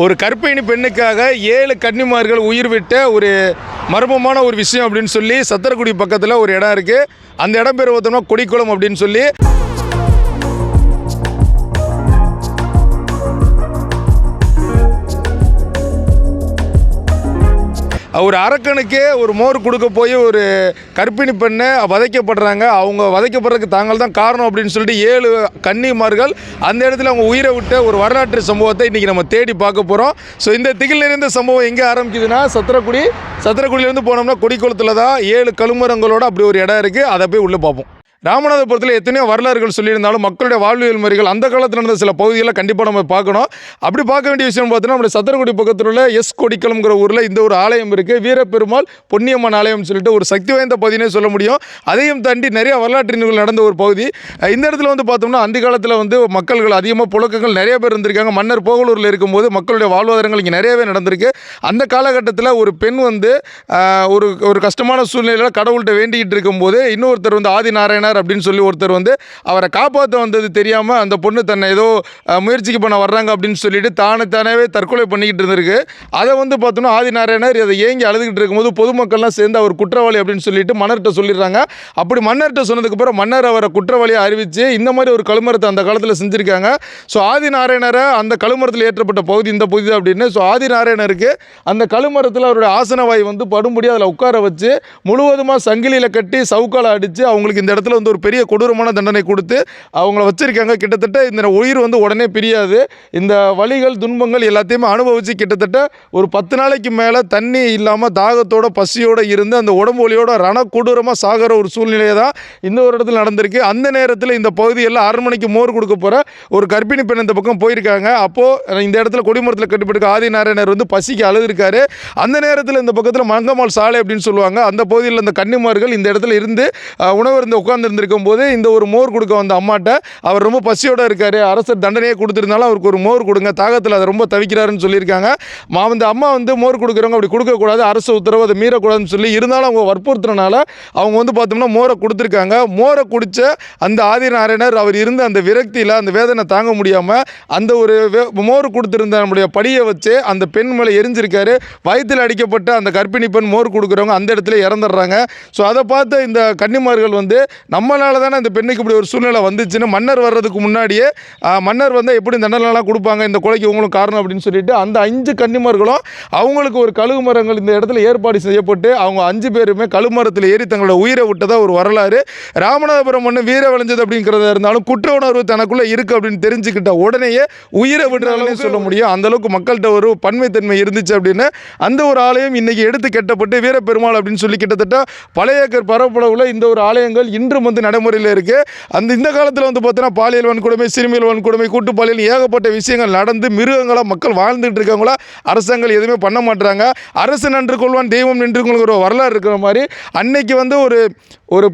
ஒரு கர்ப்பிணி பெண்ணுக்காக 7 கன்னிமார்கள் உயிர் விட்ட ஒரு மர்மமான ஒரு விஷயம் அப்படின்னு சொல்லி சத்திரக்குடி பக்கத்தில் ஒரு இடம் இருக்குது. அந்த இடம் பேர் பார்த்தோம்னா கொடிக்குளம் அப்படின்னு சொல்லி. ஒரு அரக்கனுக்கே ஒரு மோர் கொடுக்க போய் ஒரு கர்ப்பிணி பெண்ணை வதைக்கப்படுறாங்க. அவங்க வதைக்கப்படுறதுக்கு தாங்கள் தான் காரணம் அப்படின்னு சொல்லிட்டு 7 கன்னிமார்கள் அந்த இடத்துல அவங்க உயிரை விட்ட ஒரு வரலாற்று சம்பவத்தை இன்றைக்கி நம்ம தேடி பார்க்க போகிறோம். ஸோ இந்த திகில் நிறைந்த சம்பவம் எங்கே ஆரம்பிக்குதுன்னா சத்திரக்குடியிலேருந்து போனோம்னா கொடிக்குளத்தில் தான் 7 கழுமரங்களோட அப்படி ஒரு இடம் இருக்குது. அதை போய் உள்ளே பார்ப்போம். ராமநாதபுரத்தில் எத்தனையோ வரலாறுகள் சொல்லியிருந்தாலும் மக்களுடைய வாழ்வியல் முறைகள் அந்த காலத்தில் நடந்த சில பகுதிகளை கண்டிப்பாக நம்ம பார்க்கணும். அப்படி பார்க்க வேண்டிய விஷயம் பார்த்தோன்னா நம்மளுடைய சத்திரக்குடி பக்கத்தில் உள்ள கொடிக்குளம்ங்கிற ஊரில் இந்த ஒரு ஆலயம் இருக்குது. வீரப்பெருமாள் பொன்னியம்மன் ஆலயம் சொல்லிட்டு ஒரு சக்தி வாய்ந்த பகுதினே சொல்ல முடியும். அதையும் தாண்டி நிறைய வரலாற்று நிகழ்வுகள் நடந்த ஒரு பகுதி. இந்த இடத்துல வந்து பார்த்தோம்னா அந்த காலத்தில் வந்து மக்கள்கள் அதிகமாக புழக்கங்கள் நிறைய பேர் இருந்திருக்காங்க. மன்னர் போகலூரில் இருக்கும்போது மக்களுடைய வாழ்வாதாரங்கள் இங்கே நிறையவே நடந்திருக்கு. அந்த காலகட்டத்தில் ஒரு பெண் வந்து ஒரு கஷ்டமான சூழ்நிலையில் கடவுள்கிட்ட வேண்டிக்கிட்டு இருக்கும்போது இன்னொருத்தர் வந்து ஆதிநாராயணர் அப்படின்னு சொல்லி ஒருத்தர் வந்து அவரை காப்பாற்ற வந்தது தெரியாமல் அந்த பொண்ணு தன்னை ஏதோ முயற்சிக்கு பண்ண வர்றாங்க அப்படின்னு சொல்லிட்டு தானே தற்கொலை பண்ணிக்கிட்டு இருந்திருக்கு. அதை வந்து பார்த்தோம்னா ஆதிநாராயணர் அதை ஏங்கி அழுதுகிட்டு இருக்கும்போது பொதுமக்கள்லாம் சேர்ந்து அவர் குற்றவாளி அப்படின்னு சொல்லிட்டு மன்னர்கிட்ட சொல்லிடுறாங்க. அப்படி மன்னர்கிட்ட சொன்னதுக்கப்புறம் மன்னர் அவரை குற்றவாளியை அறிவித்து இந்த மாதிரி ஒரு கழுமரத்தை அந்த காலத்தில் செஞ்சுருக்காங்க. ஸோ ஆதிநாராயணரை அந்த கழுமரத்தில் ஏற்றப்பட்ட பகுதி இந்த பகுதி அப்படின்னு. ஸோ ஆதிநாராயணருக்கு அந்த கழுமரத்தில் அவருடைய ஆசனவாய் வந்து படும்படி அதில் உட்கார வச்சு முழுவதுமாக சங்கிலியில் கட்டி சவுக்கால அடித்து அவங்களுக்கு இந்த இடத்துல வந்து ஒரு பெரிய கொடூரமான தண்டனை கொடுத்து அவங்கள வச்சிருக்காங்க. கிட்டத்தட்ட இந்த உயிர் வந்து உடனே பிரியாது. இந்த வலிகள் துன்பங்கள் எல்லாத்தையுமே அனுபவித்து கிட்டத்தட்ட ஒரு 10 நாளைக்கு மேலே தண்ணி இல்லாமல் தாகத்தோட பசியோடு இருந்து அந்த உடம்பு வலியோட கொடூரமாக சாகிற ஒரு சூழ்நிலையை தான் இந்த ஒரு இடத்துல நடந்திருக்கு. அந்த நேரத்தில் இந்த பகுதியில் 6 மணிக்கு மோர் கொடுக்க போகிற ஒரு கர்ப்பிணி பெண் இந்த பக்கம் போயிருக்காங்க. அப்போது இந்த இடத்துல கொடிமரத்தில் கட்டுப்பட்டு ஆதிநாராயணர் வந்து பசிக்கு அழுதுருக்காரு. அந்த நேரத்தில் இந்த பக்கத்தில் மங்கம்மாள் சாலை அப்படின்னு சொல்லுவாங்க. அந்த பகுதியில் இந்த கன்னிமார்கள் இந்த இடத்துல இருந்து உணவு இருந்து உட்கார்ந்துருக்கும் போது இந்த ஒரு மோர் கொடுக்க வந்த அம்மாட்ட அவர் ரொம்ப பசியோடு இருக்கார், அரசர் தண்டனையே கொடுத்துருந்தாலும் அவருக்கு ஒரு மோர் கொடுங்க, தாகத்தில் அதை ரொம்ப தவிக்கிறாருன்னு சொல்லியிருக்காங்க. அந்த அம்மா வந்து மோர் கொடுக்குறவங்க அப்படி கொடுக்கக்கூடாது, அரசு உத்தரவு அதை மீறக்கூடாதுன்னு சொல்லி இருந்தாலும் அவங்க வற்புறுத்துறனால அவங்க வந்து பார்த்தோம்னா மோரை கொடுத்துருக்காங்க. மோரை குடித்த அந்த ஆதிநாராயணர் அவர் இருந்த அந்த விரக்தியில் அந்த வேதனை தாங்க முடியாமல் அந்த ஒரு மோர் கொடுத்துருந்த நம்முடைய படியை வச்சு அந்த பெண் மேலே எரிஞ்சிருக்காரு. வயிற்றில் அடிக்கப்பட்ட அந்த கர்ப்பிணி பெண் மோர் கொடுக்குறவங்க அந்த இடத்துல இறந்துடுறாங்க. ஸோ அதை பார்த்து இந்த கன்னிமார்கள் வந்து நம்மளால தானே இந்த பெண்ணுக்கு இப்படி ஒரு சூழ்நிலை வந்துச்சுன்னு மன்னர் வர்றதுக்கு முன்னாடியே மன்னர் வந்து எப்படி தண்டனைலாம் கொடுப்பாங்க, இந்த கொலைக்கு இவங்களும் காரணம் அப்படின்னு சொல்லிட்டு அந்த 5 கன்னிமார்களும் அவங்களுக்கு ஒரு கழுகு மரங்கள் இந்த இடத்துல ஏற்பாடு செய்யப்பட்டு அவங்க 5 பேருமே கழுமரத்தில் ஏறி தங்களோட உயிரை விட்டதா ஒரு வரலாறு. ராமநாதபுரம் ஒன்று வீர விளைஞ்சது அப்படிங்கிறத இருந்தாலும் குற்ற உணர்வு தனக்குள்ளே இருக்குது அப்படின்னு தெரிஞ்சுக்கிட்ட உடனேயே உயிரை விடுறாங்கன்னு சொல்ல முடியும். அந்தளவுக்கு மக்கள்கிட்ட ஒரு பன்மைத்தன்மை இருந்துச்சு அப்படின்னு அந்த ஒரு ஆலயம் இன்றைக்கி எடுத்து கட்டப்பட்டு வீரப்பெருமாள் அப்படின்னு சொல்லி கிட்டத்தட்ட பழைய பரப்பளவில் இந்த ஒரு ஆலயங்கள் இன்றும் வந்து நடைமுறையில் இருக்குது. இந்த காலத்தில் வந்து பார்த்தோன்னா பாலியல் வன்கொடுமை, சிறுமியல் வன்கொடுமை, கூட்டு பாலியல் ஏகப்பட்ட விஷயங்கள் நடந்து மிருகங்களாக மக்கள் வாழ்ந்துட்டு இருக்காங்களா அரசாங்கம் எதுவுமே பண்ண மாட்டுறாங்க. அரசு நன்று கொள்வான் தெய்வம் நின்று கொள்கிற வரலாறு இருக்கிற மாதிரி அன்னைக்கு வந்து ஒரு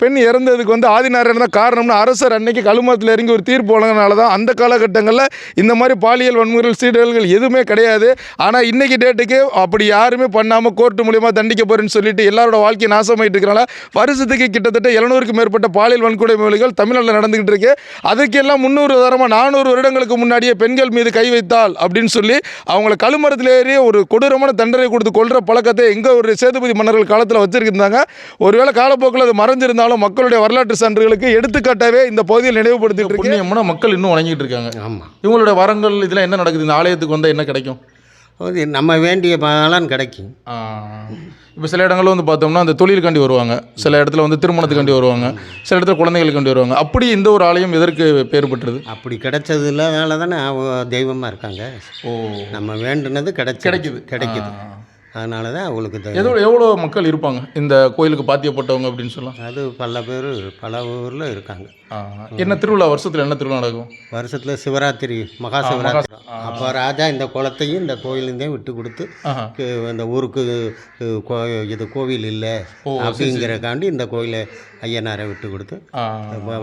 பெண் இறந்ததுக்கு வந்து ஆதிநாராயணன் தான் காரணம்னு அரசர் அன்னைக்கு கழுமரத்தில் இறங்கி ஒரு தீர்ப்பு வழங்கினால தான் அந்த காலகட்டங்களில் இந்த மாதிரி பாலியல் வன்முறைகள் சீடல்கள் எதுவுமே கிடையாது. ஆனால் இன்றைக்கி டேட்டுக்கு அப்படி யாருமே பண்ணாமல் கோர்ட்டு மூலியமாக தண்டிக்க போகிறேன்னு சொல்லிட்டு எல்லாரோட வாழ்க்கை நாசமாயிட்டு இருக்கிறனால வருஷத்துக்கு கிட்டத்தட்ட 700க்கும் மேற்பட்ட பாலியல் வன்கொடுமைகள் தமிழ்நாட்டில் நடந்துகிட்டு இருக்கு. அதுக்கெல்லாம் 300 தரமாக 400 வருடங்களுக்கு முன்னாடியே பெண்கள் மீது கை வைத்தால் அப்படின்னு சொல்லி அவங்கள கழுமரத்தில் ஏறி ஒரு கொடூரமான தண்டனை கொடுத்து கொள்கிற பழக்கத்தை எங்கள் ஒரு சேதுபதி மன்னர்கள் காலத்தில் வச்சிருந்தாங்க. ஒருவேளை காலப்போக்கில் அது மறைஞ்சிருந்தாலும் மக்களுடைய வரலாற்று சான்றுகளுக்கு எடுத்துக்காட்டாவே இந்த பகுதியில் நினைவுபடுத்திட்டு இருக்கு. மக்கள் இன்னும் வணங்கிட்டு இருக்காங்க. ஆமாம், இவங்களுடைய வரங்கள் இதெல்லாம் என்ன நடக்குது? இந்த ஆலயத்துக்கு வந்தால் என்ன கிடைக்கும்? நம்ம வேண்டிய பலன் கிடைக்கும். இப்போ சில இடங்களில் வந்து பார்த்தோம்னா அந்த தொழிலுக்காண்டி வருவாங்க, சில இடத்துல வந்து திருமணத்துக்காண்டி வருவாங்க, சில இடத்துல குழந்தைகளுக்காண்டி வருவாங்க. அப்படி இந்த ஒரு ஆலயம் எதற்கு பேர் பெற்றது? அப்படி கிடைச்சதுனால தானே தெய்வமாக இருக்காங்க. ஓ, நம்ம வேண்டுனது கிடைக்குது. அதனால தான் அவங்களுக்கு எவ்வளோ மக்கள் இருப்பாங்க இந்த கோயிலுக்கு பாத்தியப்பட்டவங்க அப்படின்னு சொல்லலாம்? அது பல ஊரில் இருக்காங்க. என்ன திருவிழா வருஷத்தில் என்ன திருவிழா நடக்கும்? வருஷத்தில் சிவராத்திரி, மகா சிவராத்திரி. அப்போ ராஜா இந்த குளத்தையும் இந்த கோயிலையும் விட்டு கொடுத்து இந்த ஊருக்கு இது கோவில் இல்லை அப்படிங்கிறக்காண்டி இந்த கோயிலை ஐயனாரை விட்டு கொடுத்து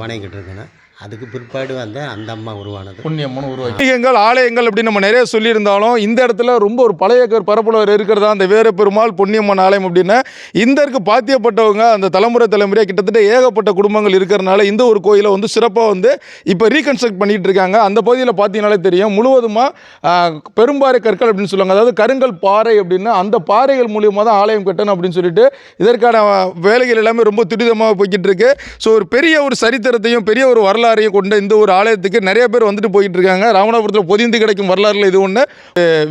வணங்கிட்டு இருக்கேன். அதுக்கு பிற்பாடு வந்து அந்த அம்மா உருவானது. புண்ணியம்மன் உருவாக்கிகள் ஆலயங்கள் அப்படின்னு நம்ம நிறைய சொல்லியிருந்தாலும் இந்த இடத்துல ரொம்ப ஒரு பழைய பரப்புலவர் இருக்கிறதா அந்த வீரப்பெருமாள் பொன்னியம்மன் ஆலயம் அப்படின்னு இந்த இருக்கு பாத்தியப்பட்டவங்க அந்த தலைமுறையாக கிட்டத்தட்ட ஏகப்பட்ட குடும்பங்கள் இருக்கிறனால இந்த ஒரு கோயிலை வந்து சிறப்பாக வந்து இப்போ ரீகன்ஸ்ட்ரக்ட் பண்ணிட்டு இருக்காங்க. அந்த பகுதியில் பார்த்தீங்கன்னாலே தெரியும் முழுவதுமாக பெரும்பாறை கற்கள் அப்படின்னு சொல்லுவாங்க. அதாவது கருங்கல் பாறை அப்படின்னு அந்த பாறைகள் மூலியமாக தான் ஆலயம் கட்டணும் அப்படின்னு சொல்லிட்டு இதற்கான வேலைகள் எல்லாமே ரொம்ப துரிதமாக போய்கிட்டு இருக்கு. ஸோ ஒரு பெரிய ஒரு சரித்திரத்தையும் பெரிய ஒரு வரலாறையும் கொண்ட இந்த ஒரு ஆலயத்துக்கு நிறைய பேர் வந்துட்டு போயிட்டு இருக்காங்க. ராமநாதபுரத்தில் பொதிந்து கிடைக்கும் வரலாறுல இது ஒன்று.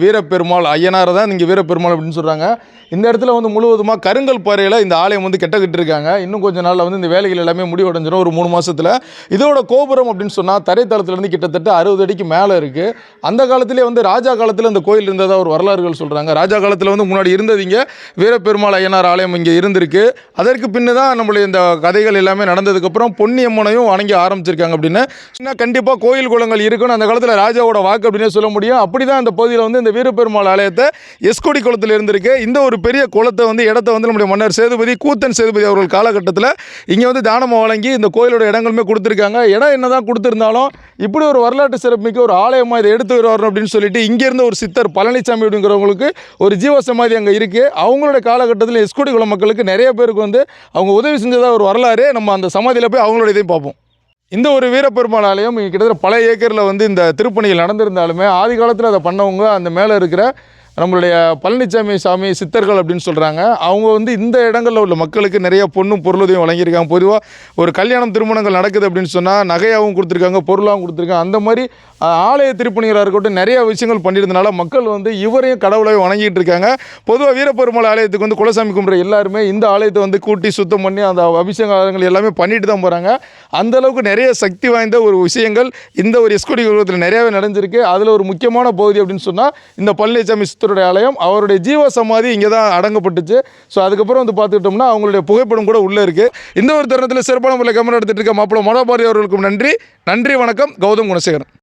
வீரப்பெருமாள் ஐயனார் தான் இங்கே வீரப்பெருமாள் அப்படின்னு சொல்கிறாங்க. இந்த இடத்துல வந்து முழுவதுமாக கருங்கல் பாறையில் இந்த ஆலயம் வந்து கெட்டக்கிட்டு இருக்காங்க. இன்னும் கொஞ்சம் நாளில் வந்து இந்த வேலைகள் எல்லாமே முடிவடைஞ்சிடும் ஒரு 3 மாதத்தில். இதோட கோபுரம் அப்படின்னு சொன்னால் தரைத்தளத்துலேருந்து கிட்டத்தட்ட 60 அடிக்கு மேலே இருக்குது. அந்த காலத்திலே வந்து ராஜா காலத்தில் இந்த கோயில் இருந்ததாக ஒரு வரலாறுகள் சொல்கிறாங்க. ராஜா காலத்தில் வந்து முன்னாடி இருந்தது இங்கே வீரப்பெருமாள் ஐயனார் ஆலயம் இங்கே இருந்திருக்கு. அதற்கு பின்னு தான் நம்மளுடைய இந்த கதைகள் எல்லாமே நடந்ததுக்கப்புறம் பொன்னியம்மனையும் வணங்கி ஆரம்பிச்சிருக்காங்க அப்படின்னு சொன்னால் கண்டிப்பாக கோயில் குளங்கள் இருக்குன்னு அந்த காலத்தில் ராஜாவோட வாக்கு அப்படின்னே சொல்ல முடியும். அப்படி தான் இந்த பகுதியில் வந்து இந்த வீரப்பெருமாள் ஆலயத்தை எஸ்கோடி குளத்தில் இருந்திருக்கு. இந்த ஒரு பெரிய குளத்தை வந்து இடத்த வந்து நம்முடைய மன்னர் சேதுபதி கூத்தன் சேதுபதி அவர்கள் காலகட்டத்தில் இங்கே வந்து தானமாக வழங்கி இந்த கோயிலோட இடங்களுமே கொடுத்துருக்காங்க. இடம் என்ன தான் கொடுத்துருந்தாலும் இப்படி ஒரு வரலாற்று சிறப்புமிக்க ஒரு ஆலயமாக இதை எடுத்து வரணும் அப்படின்னு சொல்லிட்டு இங்கேருந்து ஒரு சித்தர் பழனிசாமி அப்படிங்கிறவங்களுக்கு ஒரு ஜீவ சமாதி அங்கே இருக்குது. அவங்களோட காலகட்டத்தில் எஸ்கோடி குளம் மக்களுக்கு நிறைய பேருக்கு வந்து அவங்க உதவி செஞ்சதாக ஒரு வரலாறு. நம்ம அந்த சமாதியில் போய் அவங்களோட இதையும் பார்ப்போம். இந்த ஒரு வீரப்பெருமாள் ஆலயம் கிட்டத்தட்ட பல ஏக்கரில் வந்து இந்த திருப்பணிகள் நடந்திருந்தாலுமே ஆதி காலத்தில் அதை பண்ணவங்க அந்த மேலே இருக்கிற நம்மளுடைய பழனிசாமி சாமி சித்தர்கள் அப்படின்னு சொல்கிறாங்க. அவங்க வந்து இந்த இடங்களில் உள்ள மக்களுக்கு நிறைய பொண்ணும் பொருளுதையும் வழங்கியிருக்காங்க. பொதுவாக ஒரு கல்யாணம் திருமணங்கள் நடக்குது அப்படின்னு சொன்னால் நகையாகவும் கொடுத்துருக்காங்க, பொருளாகவும் கொடுத்துருக்காங்க. அந்த மாதிரி ஆலய திருப்பணிகளாக இருக்கட்டும் நிறைய விஷயங்கள் பண்ணியிருந்தனால மக்கள் வந்து இவரையும் கடவுளை வணங்கிட்டு இருக்காங்க. பொதுவாக வீரப்பெருமாள் ஆலயத்துக்கு வந்து குலசாமி கும்பிட்ற எல்லாருமே இந்த ஆலயத்தை வந்து கூட்டி சுத்தம் பண்ணி அந்த அபிஷேகங்கள் எல்லாமே பண்ணிட்டு தான் போகிறாங்க. அந்தளவுக்கு நிறைய சக்தி வாய்ந்த ஒரு விஷயங்கள் இந்த ஒரு எஸ்கோடி குலத்தில் நிறையாவே நடந்திருக்கு. அதில் ஒரு முக்கியமான பகுதி அப்படின்னு சொன்னால் இந்த பழனிசாமி சித்தருடைய ஆலயம். அவருடைய ஜீவ சமாதி இங்கே தான் அடங்கப்பட்டுச்சு. ஸோ அதுக்கப்புறம் வந்து பார்த்துக்கிட்டோம்னா அவங்களுடைய புகைப்படம் கூட உள்ளே இருக்குது. இந்த ஒரு தருணத்தில் சிறப்பான முறையில் கேமரா எடுத்துகிட்டு இருக்க மாப்பிள்ளை மனோபாரதி அவர்களுக்கும் நன்றி. வணக்கம். கௌதம் குணசேகரன்.